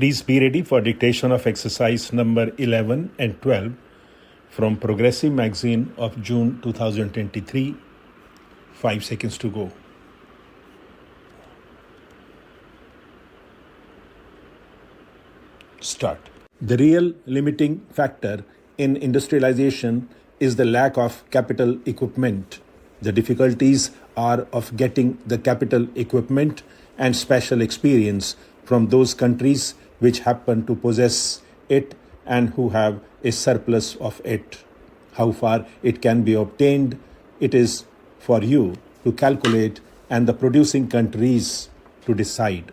Please be ready for dictation of exercise number 11 and 12 from Progressive Magazine of June 2023. 5 seconds to go. Start. The real limiting factor in industrialization is the lack of capital equipment. The difficulties are of getting the capital equipment and special experience from those countries which happen to possess it and who have a surplus of it. How far it can be obtained, it is for you to calculate and the producing countries to decide.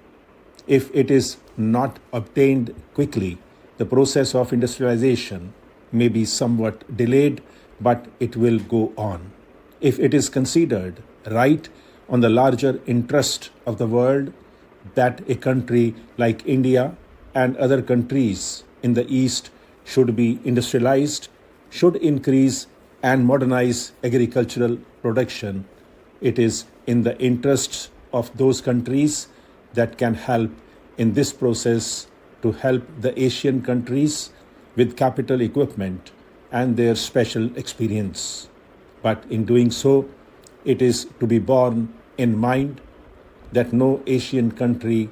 If it is not obtained quickly, the process of industrialization may be somewhat delayed, but it will go on. If it is considered right on the larger interest of the world that a country like India and other countries in the East should be industrialized, should increase and modernize agricultural production, it is in the interests of those countries that can help in this process to help the Asian countries with capital equipment and their special experience. But in doing so, it is to be borne in mind that no Asian country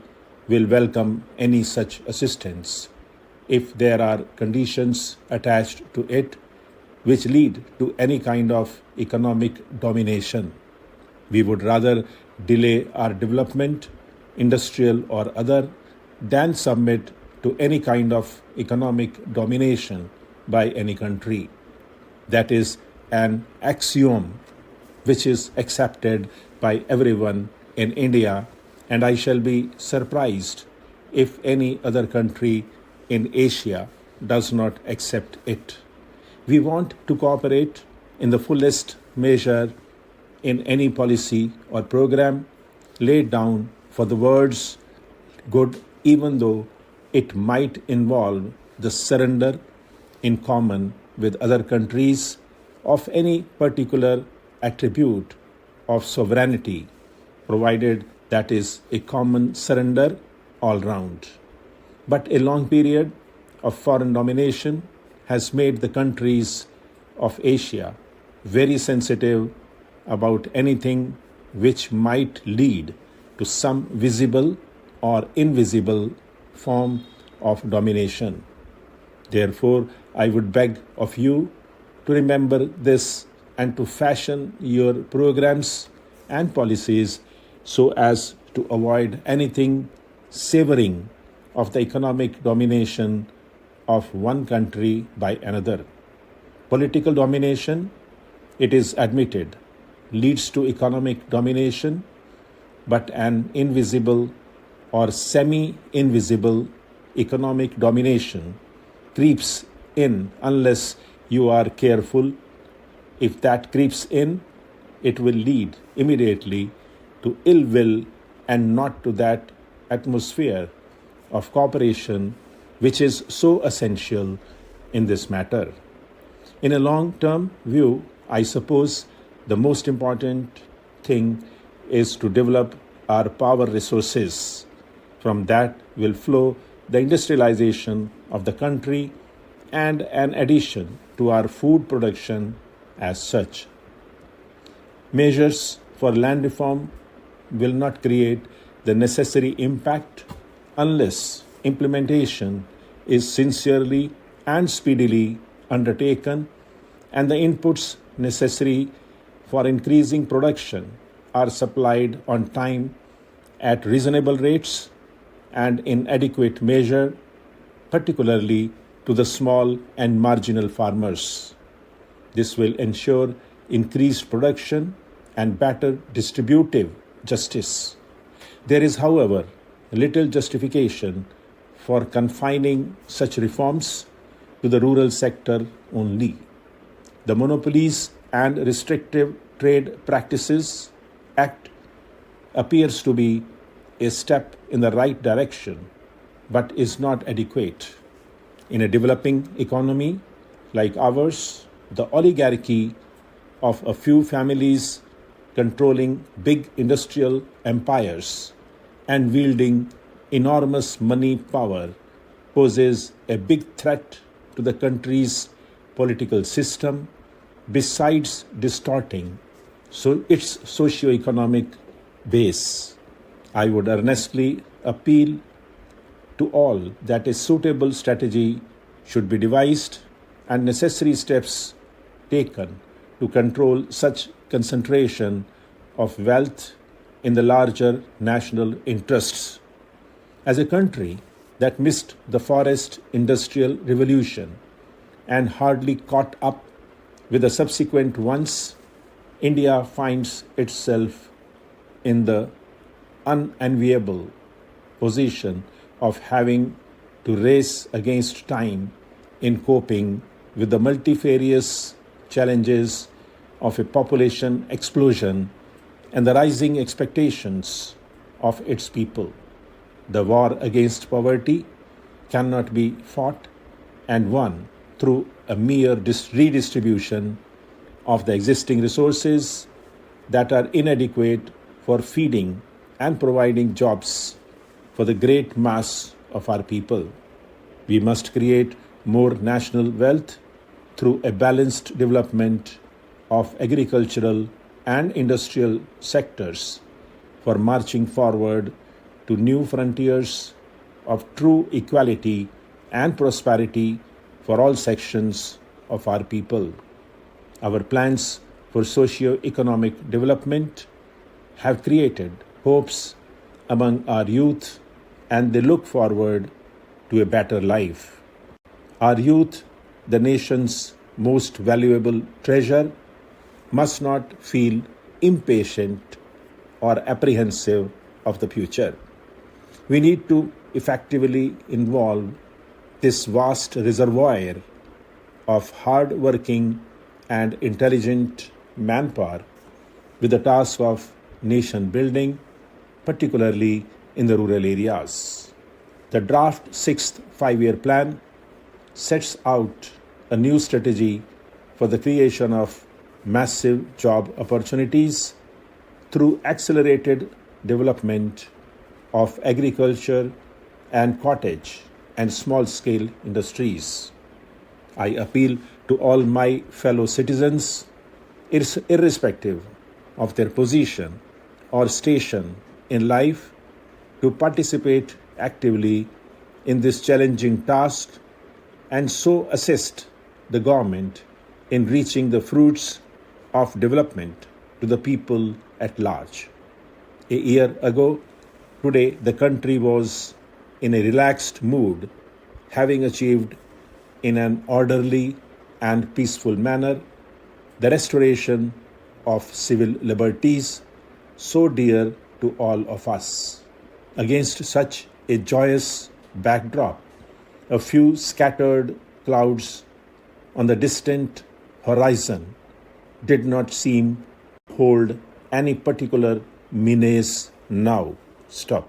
will welcome any such assistance if there are conditions attached to it which lead to any kind of economic domination. We would rather delay our development, industrial or other, than submit to any kind of economic domination by any country. That is an axiom which is accepted by everyone in India, and I shall be surprised if any other country in Asia does not accept it. We want to cooperate in the fullest measure in any policy or program laid down for the world's good, even though it might involve the surrender in common with other countries of any particular attribute of sovereignty, provided that is a common surrender all round. But a long period of foreign domination has made the countries of Asia very sensitive about anything which might lead to some visible or invisible form of domination. Therefore, I would beg of you to remember this and to fashion your programs and policies so as to avoid anything savoring of the economic domination of one country by another. Political domination, it is admitted, leads to economic domination, but an invisible or semi-invisible economic domination creeps in unless you are careful. If that creeps in, it will lead immediately to ill will and not to that atmosphere of cooperation which is so essential in this matter. In a long-term view, I suppose the most important thing is to develop our power resources. From that will flow the industrialization of the country and an addition to our food production as such. Measures for land reform will not create the necessary impact unless implementation is sincerely and speedily undertaken and the inputs necessary for increasing production are supplied on time at reasonable rates and in adequate measure, particularly to the small and marginal farmers. This will ensure increased production and better distributive justice. There is, however, little justification for confining such reforms to the rural sector only. The Monopolies and Restrictive Trade Practices Act appears to be a step in the right direction, but is not adequate. In a developing economy like ours, the oligarchy of a few families controlling big industrial empires and wielding enormous money power poses a big threat to the country's political system, besides distorting its socio-economic base. I would earnestly appeal to all that a suitable strategy should be devised and necessary steps taken to control such concentration of wealth in the larger national interests. As a country that missed the forest industrial revolution and hardly caught up with the subsequent ones, India finds itself in the unenviable position of having to race against time in coping with the multifarious challenges of a population explosion and the rising expectations of its people. The war against poverty cannot be fought and won through a mere redistribution of the existing resources that are inadequate for feeding and providing jobs for the great mass of our people. We must create more national wealth through a balanced development of agricultural and industrial sectors for marching forward to new frontiers of true equality and prosperity for all sections of our people. Our plans for socio-economic development have created hopes among our youth, and they look forward to a better life. Our youth, the nation's most valuable treasure, must not feel impatient or apprehensive of the future. We need to effectively involve this vast reservoir of hard-working and intelligent manpower with the task of nation building, particularly in the rural areas. The draft 6th five-year plan sets out a new strategy for the creation of massive job opportunities through accelerated development of agriculture and cottage and small-scale industries. I appeal to all my fellow citizens, irrespective of their position or station in life, to participate actively in this challenging task and so assist the government in reaching the fruits of development to the people at large. A year ago, today, the country was in a relaxed mood, having achieved in an orderly and peaceful manner the restoration of civil liberties so dear to all of us. Against such a joyous backdrop, a few scattered clouds on the distant horizon did not seem to hold any particular menace now. Stop.